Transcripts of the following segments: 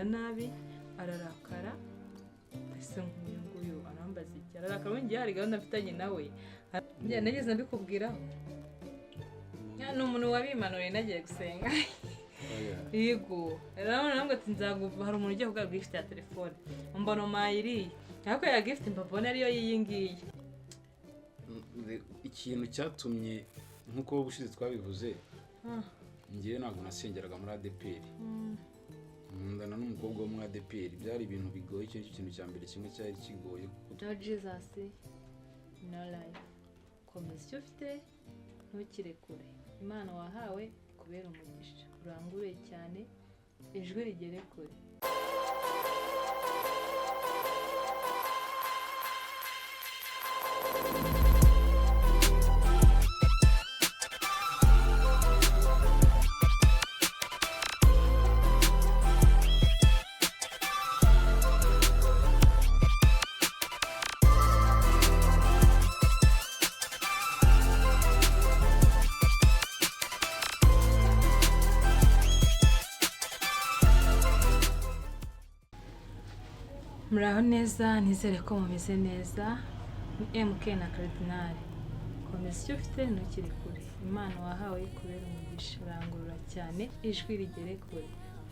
nabi ararakara ese nk'uyu nguyu arambaza iki ararakara ngiye hari gahunda mfitanye nawe nageze mbikubwiraho ni umuntu wabimanuriye nagiye gusenga yego rero nambwe ati nzaguva hari umuntu ugiye kugura gift ya telefone mbona mayiriye ariko ya gift mbabona ariyo yiyingiye ikintu cyatumye nkuko ubushize twabivuze ngiye ntabwo nasengeraga muri ADPR ndana n'umukobwa wo muri ADPR byari ibintu bigoye cyo kintu cya mbere kimwe cyari kigoye no Jesus no life komeza icyo ufite ntukirekure Imana wahawe kubera umugisha urangure cyane ijwi rigere kure muraho neza nizere ko mumeze neza MK na Cardinal komeza icyo ufite ntukiri kure Imana wahawe kubera umugisha urangurura cyane ijwi rigere kure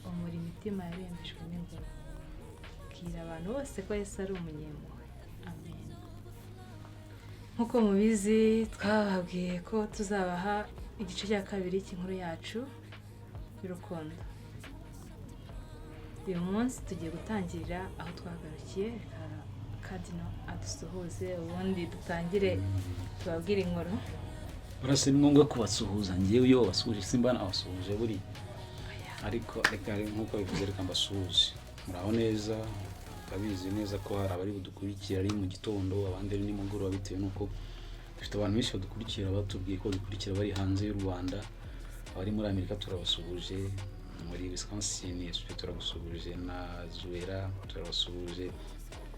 umuri imitima yarembejwe n'ingoro bwira abantu bose ko Yesu ari umunyempuhwe amen nkuko mubizi twababwiye ko tuzabaha igice cya kabiri cy'inkuru yacu y'urukundo uyu munsi tugiye gutangirira aho twagarukiye Cardinal adusuhuze ubundi dutangire tubabwire inkuru urase ni ngombwa kubasuhuza ngiye iyo basuhuje simba nabasuhuje buri ariko reka nkuko bivuze reka mbasuhuje muraho neza babizi neza ko hari abari budukurikira ari mu gitondo abandi ari nimugoroba bitewe nuko dufite abantu benshi badukurikira batubwiye ko dukurikira bari hanze y'u Rwanda abari muri Amerika turabasuhuje muri Wisconsin turabasuhuje na Zuera turabasuhuje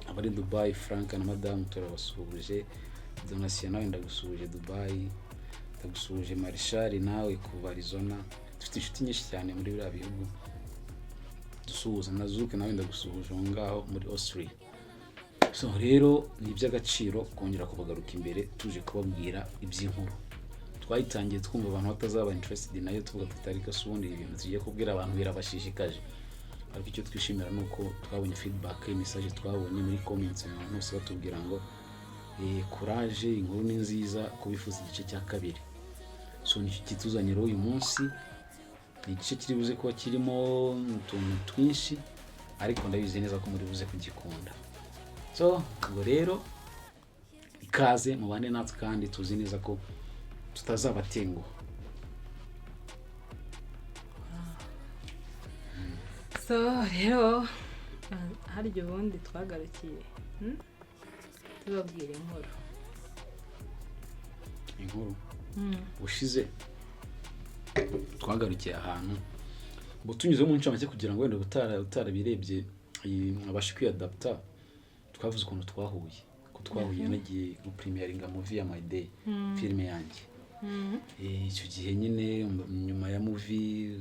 abari Dubai Frank na Madame turabasuhuje Donatien nawe ndagusuhuje Dubai ndagusuhuje Marshall nawe kuva Arizona dufite inshuti nyinshi cyane muri biriya bihugu dusuhuza na Zuke nawe ndagusuhuje ngaho muri Austria so rero ni iby'agaciro kongera kubagaruka imbere tuje kubabwira iby'inkuru twayitangiye twumva abantu batazaba interested nayo tuvuga tutari ko subundi ibintu tugiye kubwira abantu birabashishikaje ariko icyo twishimira nuko twabonye feedback message twabonye muri comments bose batubwira ngo courage inkuru ni nziza kubifuza igice cya kabiri so ni kituzanira uyu munsi ni igice kiri buze kuba kirimo utuntu twinshi ariko ndabizi neza ko muri buze kugikunda so ngo rero ikaze mu bane natwe kandi tuzi neza ko tutazabatenguha so rero haryo ubundi twagarukiye tubabwire inkuru ushize twagarukiye ahantu ngo tunyuze mu ncamake kugira ngo wenda utarabirebye abashe kwiyadapta twavuze ukuntu twahuye nagiye gupremieringa movie ya My Day filime yanjye icyo gihe nyine nyuma ya movie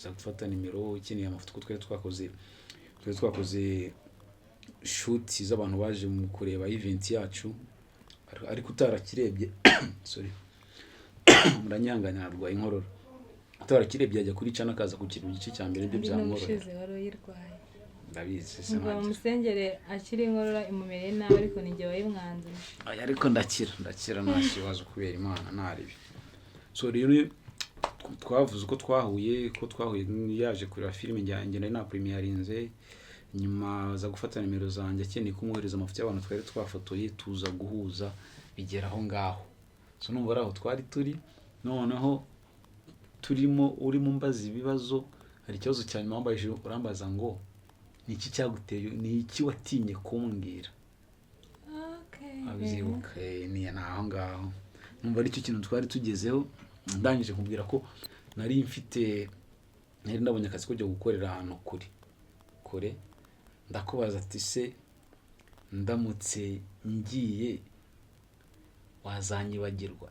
za gufata nimero ikeneye amafoto ko twakoze shoot z'abantu baje mu kureba event yacu ariko utarakirebye sorry muranyanganya narwaye inkorora utarakirebye ajya kuri cana kaza kukira igice cya mbere byo byamworora ndabizi se ngo musengere akiri inkorora imumereye nabi ariko ninjye wayimwanze ariko ndakira nta kibazo kubera Imana ntaribi so rero twavuze uko twahuye yaje kureba filime njye na premierinze nyuma za gufata nimero zanjye akeneye kumwohereza amafoto y'abantu twari twafotoye tuza guhuza bigera aho ngaho so numva araho twari turi noneho urimo mbaza ibibazo hari ikibazo cyane wambaje urambaza ngo niki cyaguteye niki watinye kumbwira abyibuka ni naho ngaho numva ari cyo kintu twari tugezeho ndangije kumbwira ko nari ndabonye akazi ko kujya gukorera ahantu kure ndakubaza ati se ndamutse ngiye wazanyibagirwa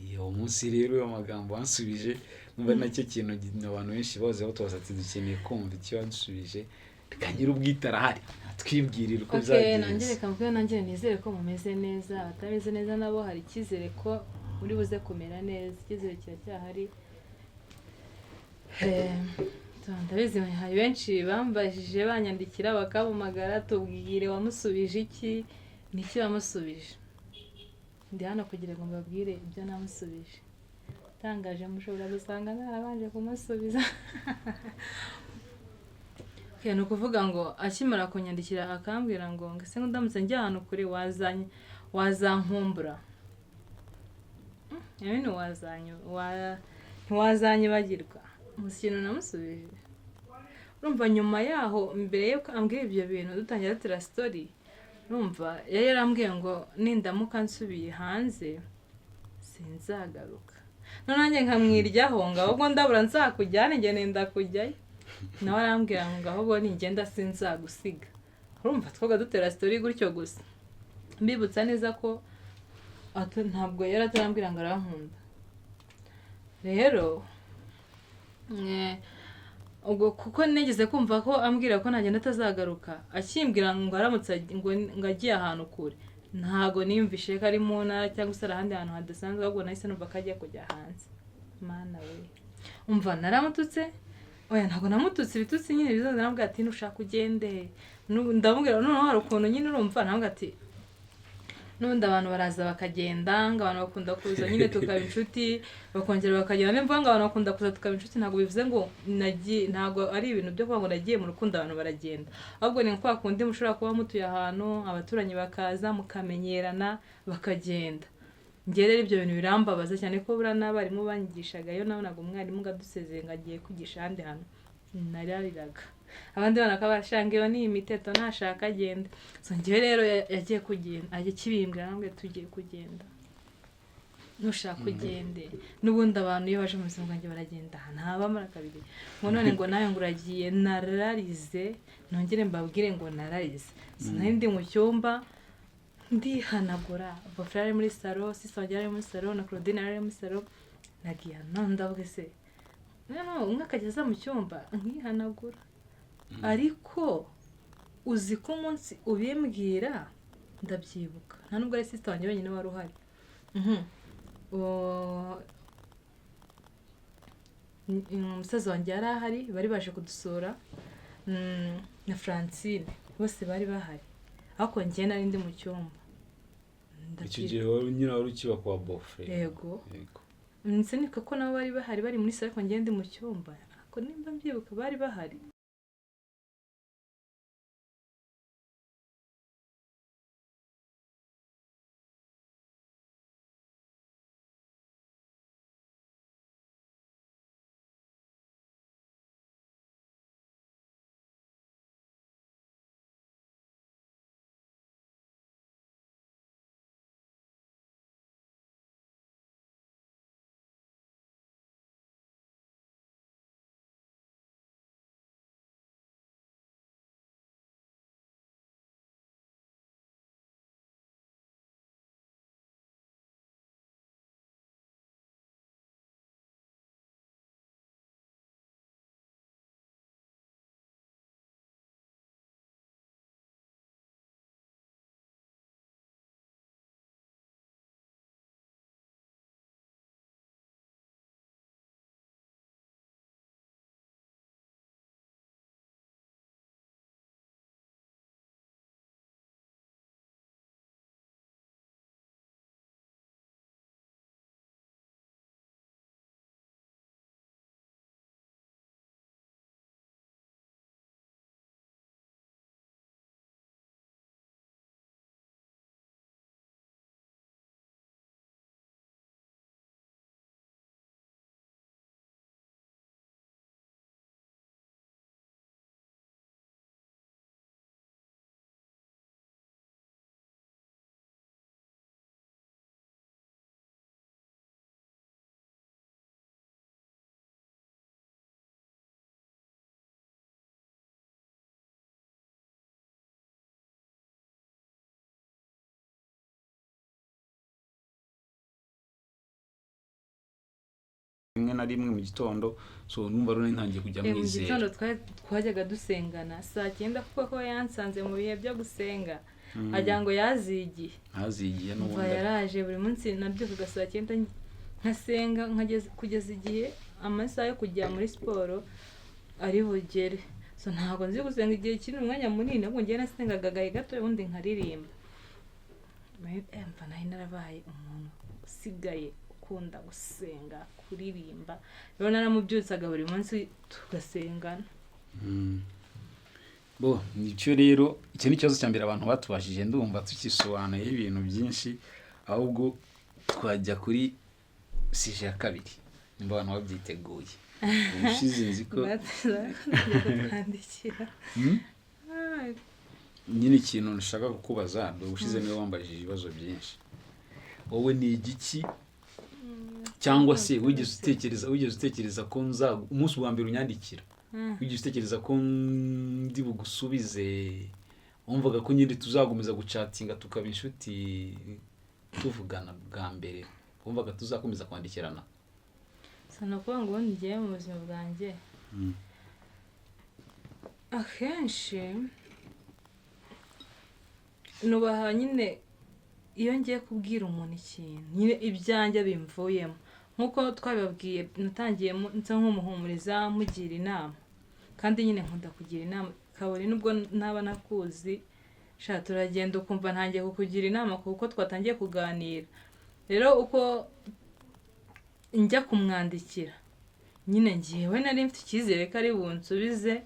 iyo munsi rero amagambo wansubije umva nacyo kintu abantu benshi bose batubaza ati dukeneye kumva icyo wadusubije tukagira ubwite arahari twibwirira uko nanjye byagenze. reka mvuge nanjye nizere ko mumeze neza, abatameze neza nabo hari icyizere ko muri buze kumera neza, icyizere kiracyahari. Ndabizi hari benshi bambajije banyandikira bakampamagara tubwire wamusubije iki, niki wamusubije. Ndi hano kugira ngo mbabwire ibyo namusubije. Tangaje mushobora gusanga narabanje kumusubiza. Ni ukuvuga ngo akimara kunyandikira akambwira ngo ese ndamutse njya ahantu kure wazankumbura. Yewe ntiwazanyibagirwa. Muzi ikintu namusubije. Urumva nyuma yaho mbere yuko ambwira ibyo bintu dutangira dutera story, urumva yari yarambwiye ngo nindamuka nsubiye hanze sinzagaruka. Nanjye nkamwiryaho ngo ahubwo ndabura nzakujyana njye nenda kujyayo. Nawe arambwira ngo ahubwo ningenda sinzagusiga. Urumva twoga dutera story gutyo gusa. Mbibutsa neza ko ntabwo yari atarambwira ngo arankunda. Rero ubwo kuko nigeze kumva ko ambwira ko nagenda atazagaruka, akimbwira ngo aramutse ngo agiye ahantu kure, ntago nimvishe ko ari mu ntara cyangwa se ahandi hantu hadasanzwe, ahubwo nahise numva ko agiye kujya hanze. Mana we, umva naramututse. Oya ntago namututse ibitutsi nyine bizaza, nambwira ati nushaka ugende. Ndamubwira noneho hari ukuntu nyine urumva nambwira ati n'ubundi abantu baraza bakagenda, ngo abantu bakunda kuza nyine tukaba inshuti, bakongera bakagenda. Nimvuga ngo abantu bakunda kuza tukaba inshuti, ntabwo bivuze ngo ntabwo ari ibintu byo kuvuga ngo nagiye mu rukundo abantu baragenda, ahubwo ni kwa kundi mushobora kuba mutuye ahantu abaturanyi bakaza mukamenyerana bakagenda. Njye rero ibyo bintu birambabaza cyane ko buriya n'abarimu banyigishagayo, nabonaga umwarimu ngo adusezeye ngo agiye kwigisha ahandi hantu, narariraga. Abandi bana bakabashanga iyo ni imiteto ntashaka agenda. So njyewe rero yagiye kugenda, ajya kibimbwira namwe tugiye kugenda. Nushaka ugende. N'ubundi abantu iyo baje mu buzima bwanjye baragenda, ntabamara kabiri. Ngo none ngo nawe ngo uragiye, nararize, nongere mbabwire ngo nararize. Sinari ndi mu cyumba ndihanagura, Bofra ari muri salo, Sisa wanjye ari muri salo, na Claudine ari muri salo, nagiye none ndavuga se umwe akageza mu cyumba nkihanagura. Ariko uzi ko umunsi ubimbwira ndabyibuka, nta nubwo ari Sisa wanjye wenyine wari uhari. Umusaza wanjye yari ahari, bari baje kudusura, na Francine bose bari bahari, ariko njye nari ndi mu cyumba. Icyo gihe nyine wari ukiba kwa Bofra. Yego. Nsinika ko nabo bari bahari bari muri sale, ariko njye ndi mu cyumba, ariko nimba mbyibuka bari bahari. rimwe na rimwe mu gitondo, so numva rero ntangiye kujya mu mwizera. gitondo twajyaga dusengana saa 9 kuko yansanze mu bihe byo gusenga agira ngo yazigiye n'ubundi yaraje buri munsi nabyukaga saa 9 nkasenga kugeza igihe amasaha yo kujya muri siporo ari bugere. So ntabwo nzi gusenga igihe kinini umwanya munini, ahubwo ngiye nasengaga gahe gato ubundi nkaririmba. Mva nahi narabaye umuntu usigaye ukunda gusenga kuririmba, rero naramubyutsaga buri munsi tugasengana. Nicyo rero icyo ni ikibazo cya mbere abantu batubashije, ndumva tukisobanuye ibintu byinshi, ahubwo twajya kuri sije ya kabiri nimba abantu babyiteguye. Ubushize nzi ko twandikira nyine ikintu nshaka kukubaza, ubushize niwe wambajije ibibazo byinshi. Wowe ni igiki cyangwa se wigeze utekereza ko umunsi wa mbere unyandikira wigeze utekereza ko ndi bugusubize, wumvaga ko nyine tuzakomeza gucatinga tukaba inshuti tuvugana bwa mbere, wumvaga tuzakomeza kwandikirana? Sanakuvuga ngo ngiye mu buzima bwanjye akenshi nubaha nyine iyo ngiye kubwira umuntu ikintu nyine ibyanjye bimvuyemo, nkuko twabibabwiye natangiye nsa nk'umuhumuriza mugira inama, kandi nyine nkunda kugira inama kabone nubwo ntaba nakuzi turagenda ukumva ntangiye kukugira inama kuko twatangiye kuganira. Rero uko njya kumwandikira nyine ngiyewe nari mfite icyizere ko ari bunsubize,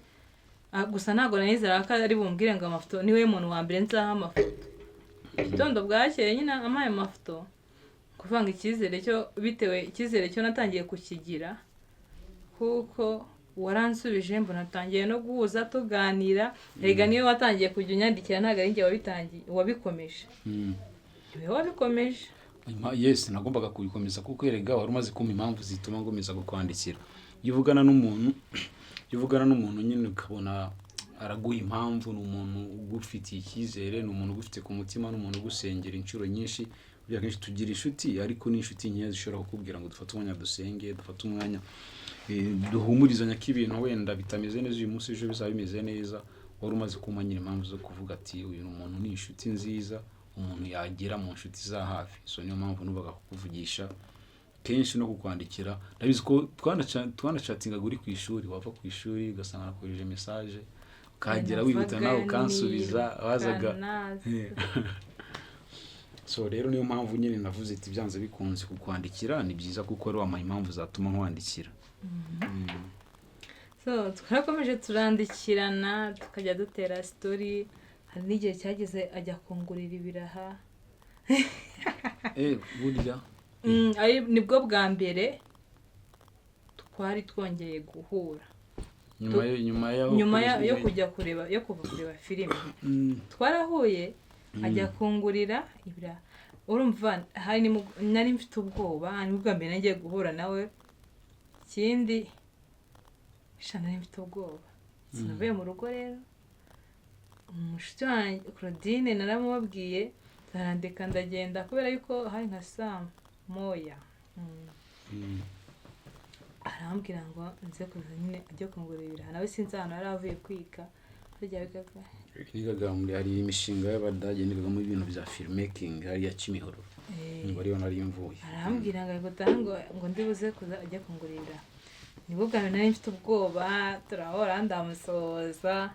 gusa ntabwo nanizera ko ari bumbwire ngo amafoto niwe muntu wa mbere nzaha amafoto. Igitondo bwakeye nyine amaye amafoto kuvanga icyizere cyo bitewe icyizere cyo natangiye kukigira, kuko waransubije mbona natangiye no guhuza tuganira. Rega niyo watangiye kujya unyandikira ntabwo ari njye wabikomeje, niwe wabikomeje. Yes, nagombaga kubikomeza kuko erega wari umaze kumpa impamvu zituma ngomeza kukwandikira. Iyo uvugana n'umuntu nyine ukabona araguha impamvu, ni umuntu ugufitiye icyizere, ni umuntu ugufite ku mutima, ni umuntu ugusengera inshuro nyinshi. Burya kenshi tugira inshuti, ariko ni inshuti nkeya zishobora kukubwira ngo dufate umwanya dusenge, dufate umwanya duhumurizanya ko ibintu wenda bitameze neza uyu munsi ejo bizaba bimeze neza. Wari umaze kumpa nyine impamvu zo kuvuga ati uyu muntu ni inshuti nziza, umuntu yagira mu nshuti za hafi. So niyo mpamvu nubaga kukuvugisha kenshi no kukwandikira. Ndabizi ko twanachatinga uri ku ishuri, wava ku ishuri ugasanga nakoresheje message ukagera wihuta nawe ukansubiza wazaga. So rero niyo mpamvu nyine navuze ati byanze bikunze kukwandikira ni byiza kuko ari wamaye impamvu zatuma nkwandikira. So twarakomeje turandikirana tukajya dutera story. Hari n'igihe cyageze ajya kungurira ibiraha. Burya nibwo bwa mbere twari twongeye guhura nyuma yo kujya kureba filime. Twarahuye ajya kungurira ibiraha. Urumva nari mfite ubwoba, nibwo mbere nagiye guhura nawe. Ikindi nari mfite ubwoba, sinavuye mu rugo. Rero umushuti wanjye Claudine naramubabwiye, zarandika ndagenda kubera yuko hari nka saa moya. Arambwira ngo nze kuza nyine ajya kungurira ibiraha. Nawe sinzi ahantu yari avuye kwiga, nigaga muri hari imishinga y'Abadage nigagamo ibintu bya filmmaking hariya Kimihurura. Ngo ariyo nari mvuye. Arambwira ngo ndibuze kuza ajya kungurira ibiraha. Nibwo bwa nari mfite ubwoba, turahora ndamusoza.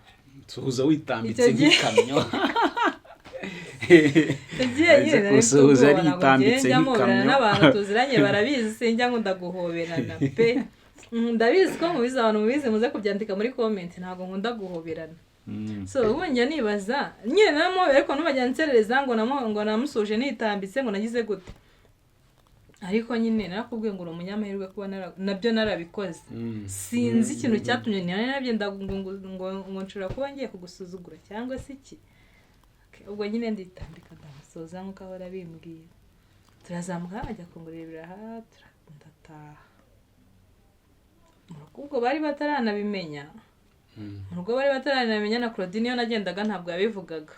Tuza witambitse nk'ikamyo. Kusoza ari yitambitse nk'ikamyo. N'abantu tuziranye barabizi sinjya ngo ndaguhoberana pe. Ndabizi ko mubizi abantu mubizi muze kubyandika muri comment, ntago nkunda guhoberana. So ubonye nibaza nyine namuhobera ariko numajya nserereza ngo namusuje nitambitse ngo nagize gute. Ariko nyine narakubwiye ngo umunyamahirwe kuba nabyo narabikoze. Sinzi ikintu cyatumye narabyenda ngo nshura kuba ngiye kugusuzugura cyangwa se iki. Ubwo nyine nditambika ndamusoza nkuko ahora bimbwiye. Turazamuka ajya kungurira ibiraha ndataha. Ubwo bari bataranabimenya. Ubwo bari bataranabimenya na Claudine yo nagendaga ntabwo yabivugaga.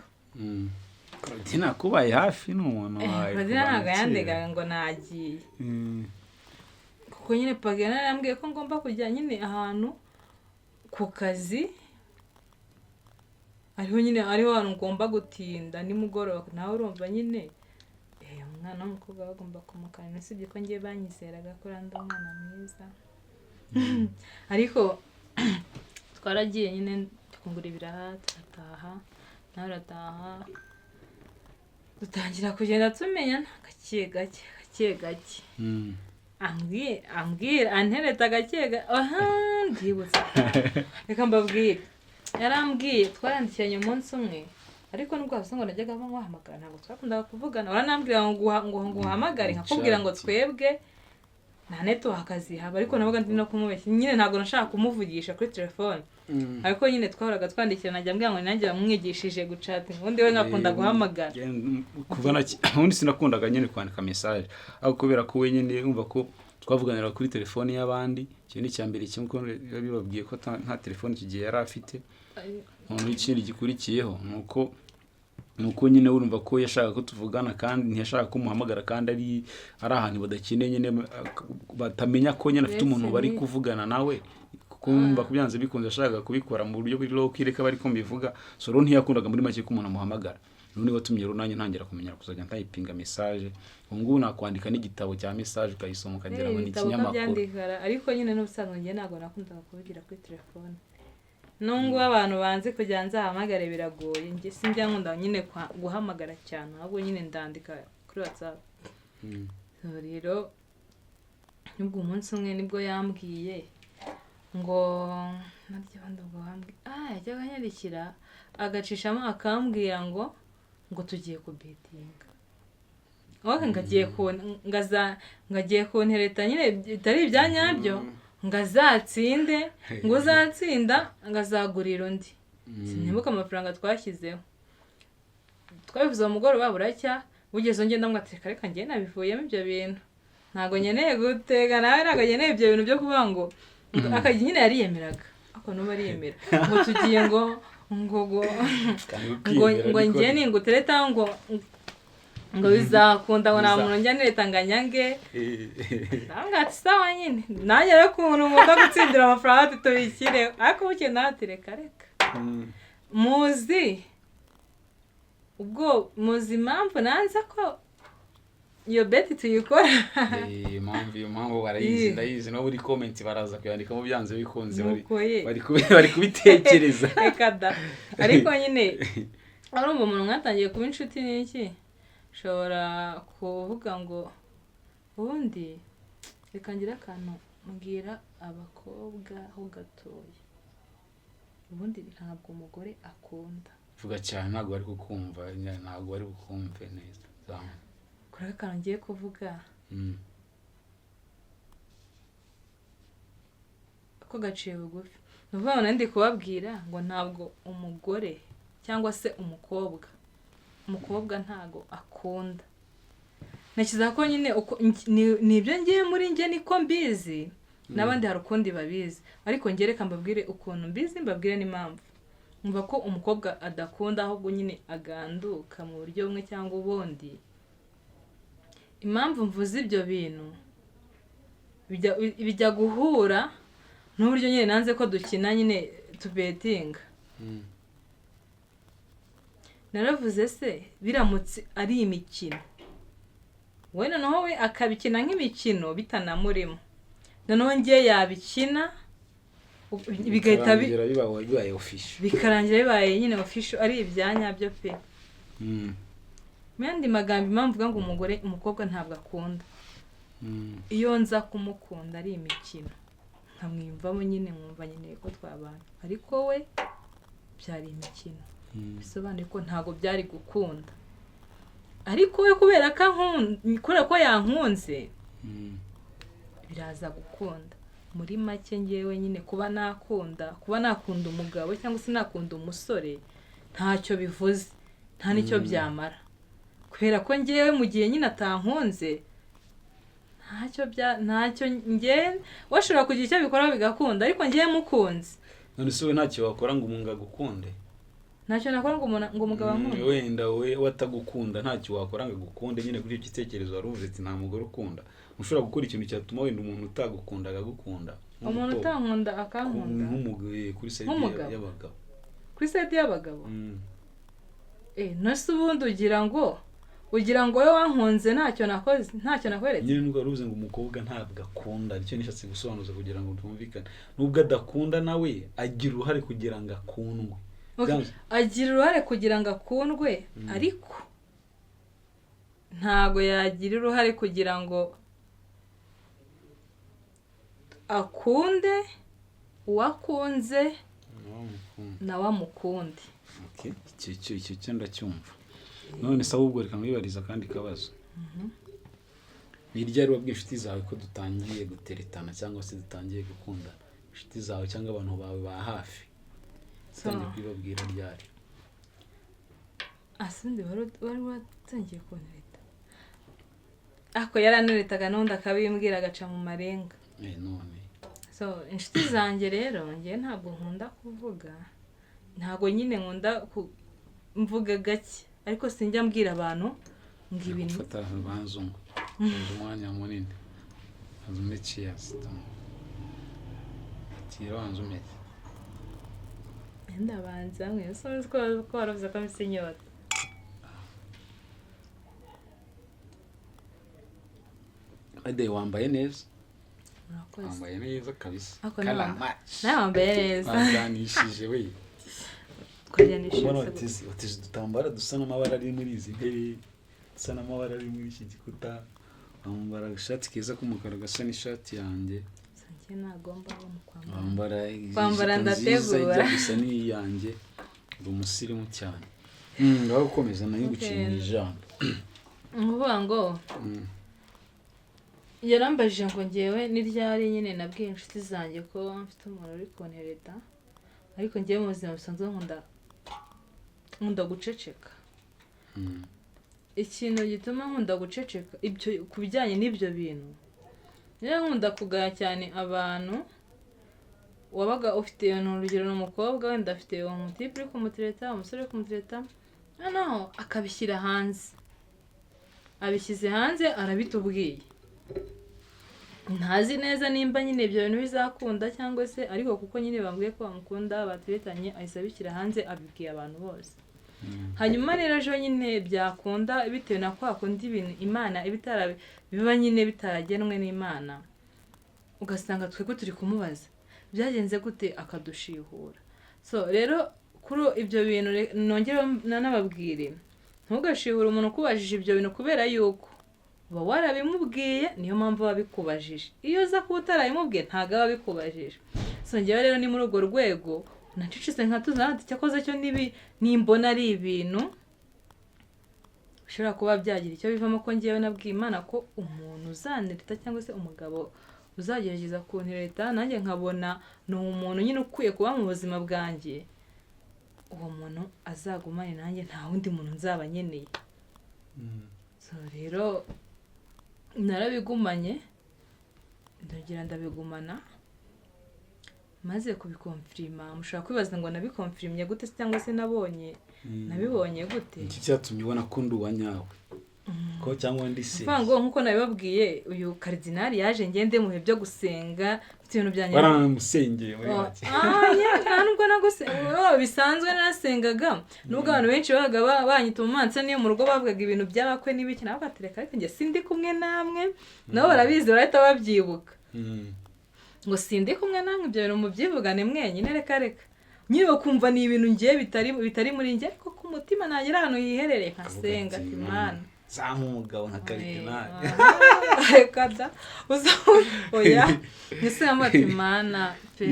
Claudine akubaye hafi n'umuntu wawe. Claudine ntabwo yandegaga ngo nagiye. kuko nyine Pagana yarambwiye ko ngomba kujya nyine ahantu ku kazi, ariho hantu ngomba gutinda nimugoroba. Nawe urumva nyine umwana w'umukobwa bagomba kumukanira, usibye ko ngiye banyizeraga ko ndi umwana mwiza. Ariko twaragiye nyine tukungura ibiraha turataha, nawe urataha, dutangira kugenda tumenyana gake gake. ambwira antereta gake ndibutse. Reka mbabwire, yarambwiye twarandikiranye umunsi umwe, ariko nubwo hasa ngo najyaga bamuhamagara ntabwo twakundaga kuvugana. Waranambwira ngo nguhamagare nkakubwira ngo twebwe nta network akazi haba, ariko nabaga ndi no kumubeshya nyine, ntabwo nashaka kumuvugisha kuri telefone. Ariko nyine twahoraga twandikirana, ajya ambwira ngo nanjye bamwigishije guchat, ubundi we ngakunda guhamagara. Kuva ubundi sinakundaga nyine kwandika message, ariko kubera ko we nyine umva ko twavuganira kuri telefone y'abandi. Ikintu cyambere kimwe ko bibabwiye ko nta telefone kigiye yari afite. None ikindi gikurikiyeho nuko nyine urumva ko yashaka ko tuvugana, kandi ntiyashaka ko muhamagara, kandi ari ahantu badakeneye nyine batamenya ko nyine afite umuntu bari kuvugana nawe, kuko umva kubyanze bikunze yashaka kubikora mu buryo buri low kireka bari ko mbivuga. So rero ntiyakundaga muri make ko umuntu amuhamagara. None watumye rero nanjye ntangira kumenya kuzajya ntayipinga message. Ubwo nakwandika n'igitabo cya message ukayisoma ukagira ngo ni ikinyamakuru. Ariko nyine n'ubusanzwe njye ntabwo nakundaga kubigira kuri telefone. Nungu abantu banze kujya nzahamagare biragoye, njye sinjya nkunda nyine guhamagara cyane, ahubwo nyine ndandika kuri WhatsApp. Rero nubwo umunsi umwe nibwo yambwiye ngo naryo ndubwo hambwe yajyaga anyandikira agacishamo akambwira ngo tugiye kubetinga. Ngagiye kuntereta nyine bitari ibyanyabyo, ngazatsinde, ngo uzatsinda ngazagurira undi. Sinibuka amafaranga twashyizeho. Twabivuze mu mugoroba buracya, bugeze ngenda mwateka reka ngiye nabivuyemo ibyo bintu. Ntago nyeneye gutega, nawe ntago nyeneye ibyo bintu byo kuvuga ngo akaji nyine yariyemeraga. Ako no bariyemera. Ngo tugiye ngo ngiye ningutereta ngo bizakunda ngo nta muntu njya nereta nganyange. Nanga sawa nyine. Nanjye rero umuntu ngomba gutsindira amafaranga tubikire. Ariko buke natereka reka. Muzi impamvu nanze ko iyo beti tuyikora. Impamvu barayizi, ndayizi no muri comment baraza kuyandika mu byanze bikunze bari kubitekereza. Reka da. Ariko nyine arumva umuntu mwatangiye kuba inshuti n'iki, shobora kuvuga ngo ubundi reka ngira akantu mbwira abakobwa ho gatoya. Ubundi ntabwo umugore akunda vuga cyane, ntabwo bari kukumva, ntabwo bari kukumve neza. Kuri akantu ngiye kuvuga ko gaciye bugufi. Nuvuga ngo ndi kubabwira ngo ntabwo umugore cyangwa se umukobwa ntago akunda. Nakiza ko nyine nibyo ngiye muri nge niko mbizi, n'abandi hari ukundi babizi, ariko ngereka mbabwire ukuntu mbizi, mbabwire n'impamvu. Umva ko umukobwa adakunda, ahubwo nyine aganduka mu buryo bumwe cyangwa ubundi. Impamvu mvuze ibyo bintu bijya guhura n'uburyo nyine nanze ko dukina nyine tubetinga. Naravuze se biramutse ari imikino, we noneho we akabikina nk'imikino bitanamurimo, noneho ngiye yabikina bigahita bibaye official, bikarangira bibaye nyine official, ari ibyanyabyo pe. Mendi magambo impamvu ngo umukobwa ntabwo akunda. Iyo nza kumukunda ari imikino nkamwimvamo nyine nkumva nyine ko twabana, ariko we byari imikino, bisobanuye ko ntago byari gukunda. Ariko we kubera ko yankunze biraza gukunda. Muri make ngewe nyine kuba nakunda umugabo cyangwa se nakunda umusore ntacyo bivuze, nta nicyo byamara. Kubera ko ngewe mu gihe nyine atankunze ntacyo ngewe washobora kugira icyo bikora bigakunda, ariko ngewe mukunze. None se we ntacyo wakora ngo umunga gukunde? ntacyo nakora ngo umugabo ankunda. wenda we watagukunda ntacyo wakora ngo agukunde nyine kuri icyo gitekerezo wari uvuze ati nta mugore ukunda. Ushobora gukora ikintu cyatuma wenda umuntu utagukunda akagukunda. Umuntu utankunda akankunda nk'umugabo kuri side y'abagabo. Kuri side y'abagabo? Nose ubundi ugira ngo wowe wankunze ntacyo nakoze, ntacyo nakweretse. Nyine nubwo waruze ngo umukobwa ntabwo akunda, nicyo nishatse gusobanuza kugira ngo tumvikane. Nubwo adakunda nawe agira uruhare kugira ngo akundwe. Agira uruhare kugira ngo akundwe, ariko ntago yagira uruhare kugira ngo akunde uwakunze nawe amukunde. Icyo ndacyumva. None se ahubwo reka mwibariza kandi kabazo. Ni ryari wabwiye inshuti zawe ko dutangiye guteretana cyangwa se dutangiye gukunda? Inshuti zawe cyangwa abantu bawe ba hafi utangiye kwibabwira ryari? Asindi wari watangiye kuntereta? Ako yaraneretaga n'undi akabimbwira agaca mu marenga. None inshuti zanjye rero njye ntabwo nkunda kuvuga, ntabwo nyine nkunda mvuga gake, ariko sinjya mbwira abantu ngo ibintu. Fata banzungu umwanya munini azume cheers tira wanzume ndabanza mwe so ko waravuze ko mfite inyota. Ade wambaye neza. Murakoze. Wambaye neza kabisa. Kala match. Nawe wambaye neza. Azanishije we. Twajanishije. Watije dutambara dusa n'amabara ari muri izi ntebe. Dusa n'amabara ari muri iki gikuta. Wambara ishati keza k'umukara gasa n'ishati yanjye. Sanjye nagomba kwambara. Wambara ndategura. Gusa ni yanjye. Ndi umusirimu cyane. Ngaho ukomeza nayo gucinya ijambo. Nguvuga ngo yarambajije ngo ngewe n'iryari nyine nabwiye inshuti zanjye ko mfite umuntu uri kuntereta, ariko ngewe mu buzima busanzwe nkunda guceceka. Ikintu gituma nkunda guceceka ibyo ku bijyanye n'ibyo bintu, niyo nkunda kugaya cyane abantu wabaga ufite urugero n'umukobwa wenda afite umutipe uri kumutereta, umusore uri kumutereta, noneho akabishyira hanze. Abishyize hanze arabitubwiye, ntazi neza nimba nyine ibyo bintu bizakunda cyangwa se, ariko kuko nyine bambwiye ko bamukunda baturetanye ahise abishyira hanze abibwiye abantu bose. Hanyuma rero ejo nyine byakunda bitewe na kwa kundi ibintu Imana biba nyine bitaragenwe n'Imana, ugasanga twebwe turi kumubaza byagenze gute akadushihura. Rero kuri ibyo bintu nongera nanababwire, ntugashihure umuntu ukubajije ibyo bintu kubera yuko uba warabimubwiye, niyo mpamvu wabikubajije. Iyo uza kuba utarabimubwiye ntabwo aba abikubajije. Njyewe rero ni muri urwo rwego nacicitse nkatuzana ati cyakoze cyo nimbona ari ibintu bishobora kuba byagira icyo bivamo, ko ngewe nabwiye Imana ko umuntu uzantereta cyangwa se umugabo uzagerageza kuntereta nanjye nkabona ni umuntu nyine ukwiye kuba mu buzima bwanjye, uwo muntu azagumane nanjye, nta wundi muntu nzaba nkeneye. Rero narabigumanye, ndagira ndabigumana, maze kubikonfirima. Mushobora kwibaza ngo nabikonfirimye gute cyangwa se nabibonye gute? Iki cyatumye ubona ko ndi uwa nyawe ko cyangwa ndi se? Ngo nkuko nabibabwiye, uyu karidinali yaje ngende mu bihe byo gusenga, ibintu byanjye baramusengeye muri make. Nubwo bisanzwe narasengaga, nubwo abantu benshi babaga banyita umumansa niyo mu rugo bavugaga ibintu by'abakwe n'ibiki, nabo batereka ariko njye sindi kumwe namwe, nabo barabizi barahita babyibuka ngo sindi kumwe namwe, ibyo bintu mubyivugane mwenyine, reka nyine bakumva ni ibintu ngiye bitari muri njye, ariko ku mutima nagira ahantu hiherereye nkasenga ati Imana za nk'umugabo nka karidinali reka da oya nisenga ati Imana pe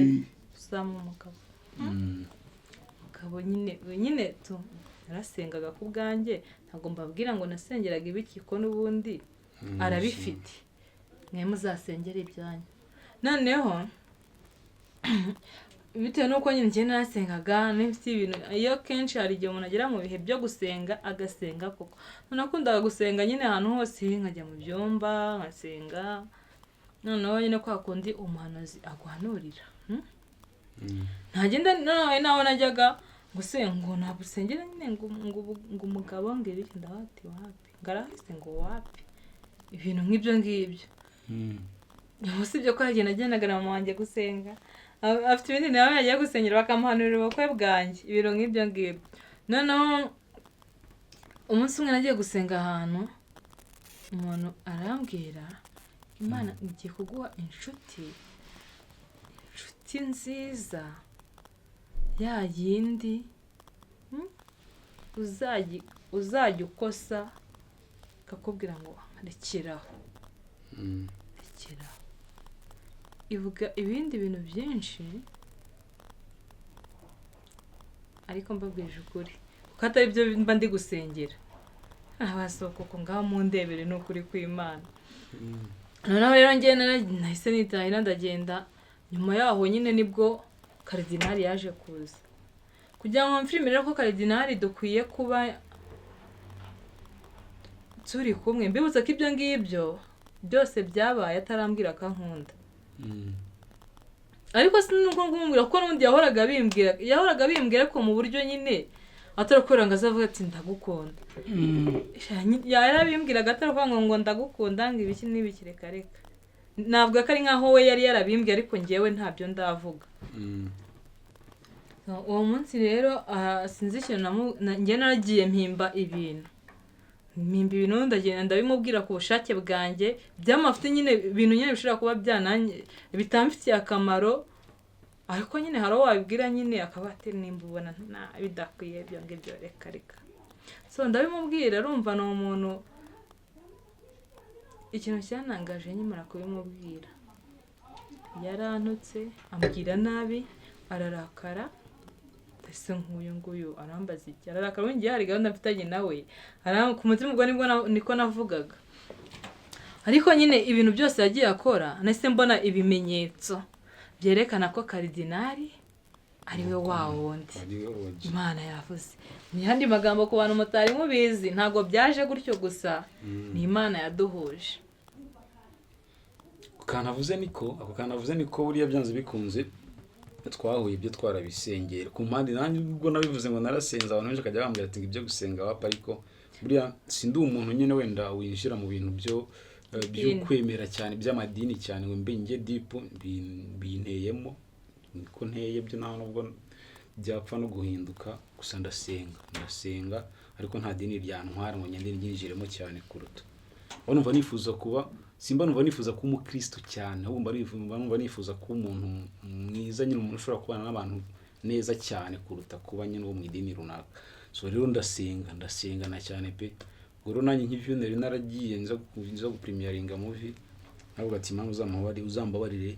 uzamu umugabo nyine tu narasengaga ku bwanjye, ntabwo mbabwira ngo nasengeraga ibiki ko n'ubundi arabifite, mwe muzasengera ibyanyu. Noneho bitewe n'uko nyine njye narasengaga n'ifite ibintu, iyo kenshi hari igihe umuntu agera mu bihe byo gusenga agasenga koko. Nakundaga gusenga nyine ahantu hose, nkajya mu byumba nkasenga, noneho nyine kwa kundi umuhanuzi aguhanurira ntagenda nawe najyaga ngo se ngo ntabwo usengera nyine ngo umugabo ngera iki ndabati wapi ngarahise ngo wapi ibintu nk'ibyo ngibyo usibye ko nagendaga na mama wanjye gusenga afite ibindi nawe yagiye gusengera bakamuhanurira ubukwe bwanjye ibintu nk'ibyo ngibyo noneho umunsi umwe nagiye gusenga ahantu umuntu arambwira Imana igiye kuguha inshuti nziza ya yindi uzajya ukosa kakubwira ngo rekeraho ivuga ibindi bintu byinshi ariko mbabwije ukuri kuko atari byo mba ndi gusengera abasoko ko ngaho mu ndebere n'ukuri kw'Imana noneho rero njye nahise nitahira ndagenda nyuma yaho nyine nibwo karidinali yaje kuza kugira ngo mfirimire ko karidinali dukwiye kuba turi kumwe mbibutsa ko ibyo ngibyo byose byabaye atarambwira akankunda ariko sinuko ngumubwira ko n'undi yahoraga bimbwira ko mu buryo nyine atarakorera ngo azavuga ati ndagukunda yarabimbwiraga ataravuga ngo ndagukunda ngo ibiki n'ibiki reka ntabwo ko ari nkaho we yari yarabimbwiye ariko njyewe ntabyo ndavuga uwo munsi rero sinzi ikintu njye naragiye mpimba ibintu ndagenda ndabimubwira ku bushake bwanjye by'amafite nyine ibintu nyine bishobora kuba byananye bitamfitiye akamaro ariko nyine hari uwo wabibwira nyine akaba ati nimba ubona bidakwiye ibyo ngibyo reka so ndabimubwira arumva ni umuntu ikintu cyanangaje nyimara kubimubwira yarantutse ambwira nabi ararakara ese nk'uyu nguyu arambaza iki ararakara ngiye hari gahunda mfitanye nawe ku mutima ubwo niko navugaga ariko nyine ibintu byose yagiye akora nahise mbona ibimenyetso byerekana ko karidinali ariwe wa wundi Imana yavuze ni handi magambo ku bantu mutari mubizi ntago byaje gutyo gusa ni Imana yaduhuje ako kanavuze niko buriya byanze bikunze twahuye ibyo twarabisengera ku mpande nanjye ubwo nabivuze ngo narasenza abantu benshi akajya bambwira ati ibyo gusenga wapa ariko buriya sindi umuntu nyine wenda winjira mu bintu by'ukwemera cyane by'amadini cyane ngo mbe nge deep binteyemo niko nteye byo naho nubwo byapfa no guhinduka gusa ndasenga ariko nta dini ryantwara ngo ngende nyinjiremo cyane kuruta numva nifuza kuba numva nifuza kuba umukristo cyane ahubwo numva nifuza kuba umuntu mwiza nyine umuntu ushobora kubana n'abantu neza cyane kuruta kuba nyine wo mu idini runaka so rero ndasenga na cyane pe goro nanjye nk'ivyuneri naragiye nza gupremieringa movie navuga ati Imana uzambabarire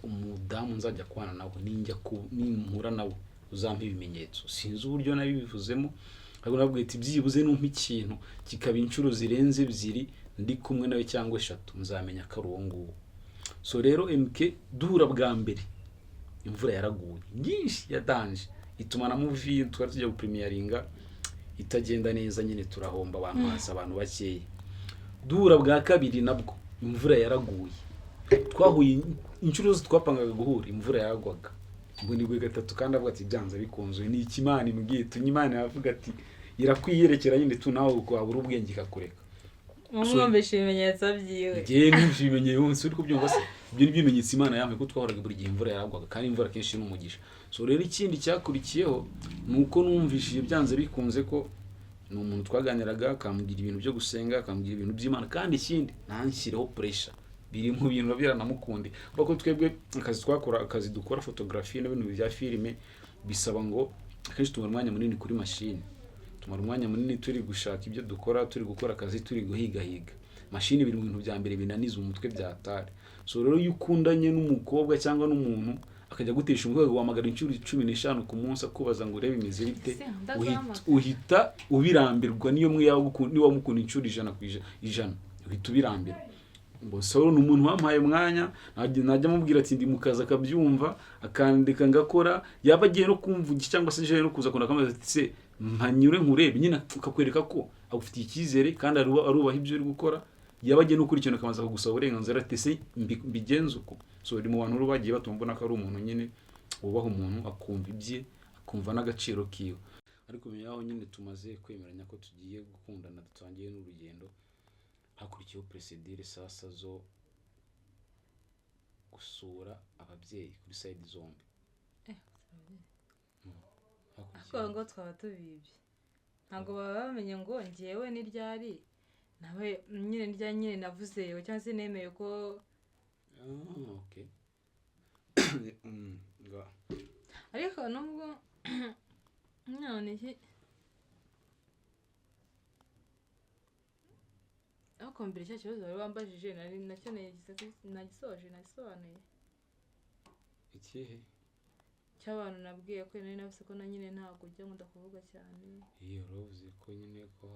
umudamu nzajya kwana nawe nimpura nawe uzampa ibimenyetso sinzi uburyo nabivuzemo ariko navuga ati byibuze numpa ikintu kikaba inshuro zirenze 2 ndi kumwe nawe cyangwa 3 nzamenya ko ari uwo nguwo so rero MK duhura bwa mbere imvura yaraguye nyinshi yadanje ituma na movie twari tujya gupremieringa itagenda neza nyine turahomba abantu hasa abantu bakeye duhura bwa kabiri nabwo imvura yaraguye twahuye inshuro zose twapangaga guhura imvura yaragwaga ngo ni gwe gatatu kandi avuga ati byanze bikunzwe ni ikimana imbwiye tunyimana yavuga ati irakwiyerekera nyine tunaho kwabura ubwenge kakureka umwumvisha ibimenyetso byiwe ngiye n'ibyimenye yonse uri kubyumva se ibyo n'ibimenyetso Imana yamwe ko twahoraga buri gihe imvura yaragwaga kandi imvura kenshi n'umugisha so rero ikindi cyakurikiyeho nuko numvishije byanze bikunze ko ni umuntu twaganiraga akambwira ibintu byo gusenga akambwira ibintu by'Imana kandi ikindi nanshyireho pressure biri mu bintu babiranamukundi bako twebwe akazi dukora photography n'ibintu bya filime bisaba ngo akenshi tumara umwanya munini kuri machine tumara umwanya munini turi gushaka ibyo dukora turi gukora akazi turi guhiga machine biri mu bintu bya mbere binaniza umutwe byatari so rero iyo ukundanye n'umukobwa cyangwa n'umuntu akajya gutesha umugabo wamagara inshuro 15 ku munsi akubaza ngo urebe imeze bite uhita ubirambirwa niyo mwe wamukunda inshuro 100 uhita ubirambirwa ngo soro n'umuntu wampaye umwanya najya mubwira ati ndi mukaza akabyumva akandika ngakora yabagiye no kumvuga cyangwa se je no kuza kunda kamaze ati se mpanyure nkurebe nyine akakwereka ko agufitiye icyizere kandi arubaha ibyo uri gukora yabagiye no kuri ikintu kamaze kugusaba uburenganzira ati se mbigenze uko so uri mu bantu bagiye batumbona ko ari umuntu nyine ubaho umuntu akumva ibye kumva n'agaciro kiwe. Ariko aho nyine tumaze kwemeranya ko tugiye gukundana dutangiye n'urugendo, hakurikiyeho procedure sasa zo gusura ababyeyi kuri side zombi. Ako ngo twaba tubibye. Ntabwo baba bamenye ngo ngewe ni ryari nawe nyine navuze cyangwa se nemeye ko okay. Ariko nubwo none iki ako mbere cya kibazo wari wambajije nari nacyo nagisobanuye ikihe cy'abantu nabwiye ko nari navuze ko na nyine ntabwo ujya nkunda kuvuga cyane. Iyo uruzi ko nyine ko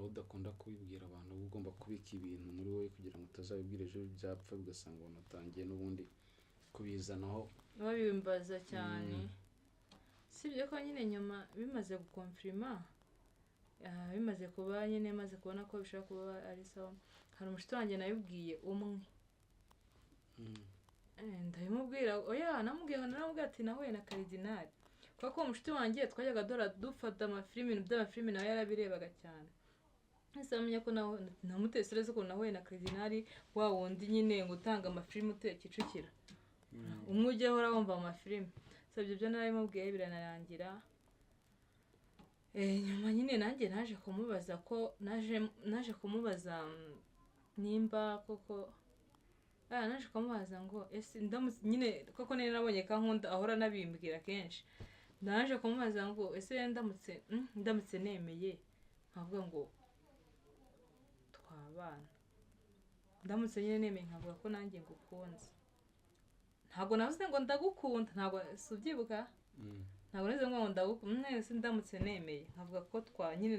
udakunda kubibwira abantu, uba ugomba kubika ibintu muri wowe kugira ngo utazabibwira ejo byapfa bigasanga wanatangiye n'ubundi kubizanaho babimbaza cyane. Sibyo ko nyine nyuma bimaze gukonfirima, bimaze kuba nyine maze kubona ko bishobora kuba ari sawa, hari umushuti wanjye nabibwiye umwe. Ndabimubwira oya naramubwira ati nahuye na Karidinali, kuko umushuti wanjye twajyaga dufata amafilimi, ibintu by'amafilimi nawe yarabirebaga cyane. Ese amenye ko namutekereza ko nahuye na Karidinali, wa wundi nyine ngo utanga amafilimi utuye Kicukiro, umwe ujya uhora wumva amafilimi. Ibyo byo narabimubwiye biranarangira. Nyuma nyine nanjye naje kumubaza nimba koko naje kumubaza ngo ese ndamutse nyine koko nari nabonye kankunda ahora nabimbwira kenshi. Naje kumubaza ngo ese ndamutse nemeye nkavuga ngo twabana, ndamutse nyine nemeye nkavuga ko nanjye ngukunze. Ntabwo navuze ngo ndagukunda, ntabwo subyibuka. Ntabwo neze ngo ndagukunda, nese ndamutse nemeye nkavuga ko nyine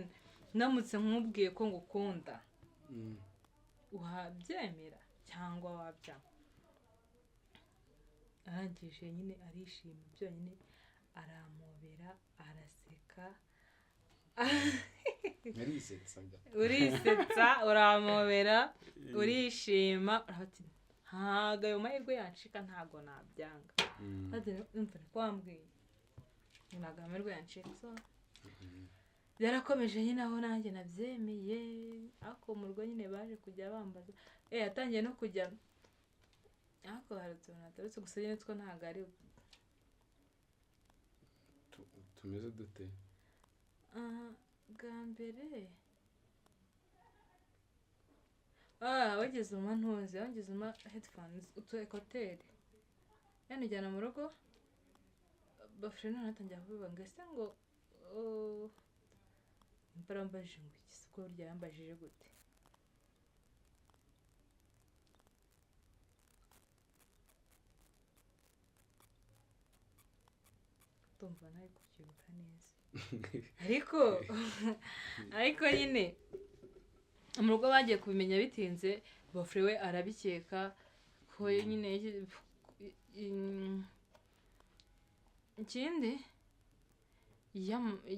ndamutse nkubwiye ko ngukunda. Uhabyemera cyangwa wabyanga? Arangije nyine arishima byonyine, aramobera, araseka. Urisetsa, uramobera, urishima, urati ntago ayo mahirwe yanshika, ntago nabyanga. Umva ko wambwiye ntago amahirwe yanshika. So byarakomeje nyine aho nanjye nabyemeye. Ako mu rugo nyine baje kujya bambaza, yatangiye no kujya ako haratsona atarutse gusa nyine two ntago ari tumeze dute. Bwa mbere wageze uma headphones utu ekoteri yanijyana mu rugo, bafure none atangira kuvuga ngo ese ngo mbarambajije ngo iki siko burya yambajije gute. Tumva nawe kubyibuka neza. Ariko nyine mu rugo bagiye kubimenya bitinze, bafure we arabikeka ko nyine ikindi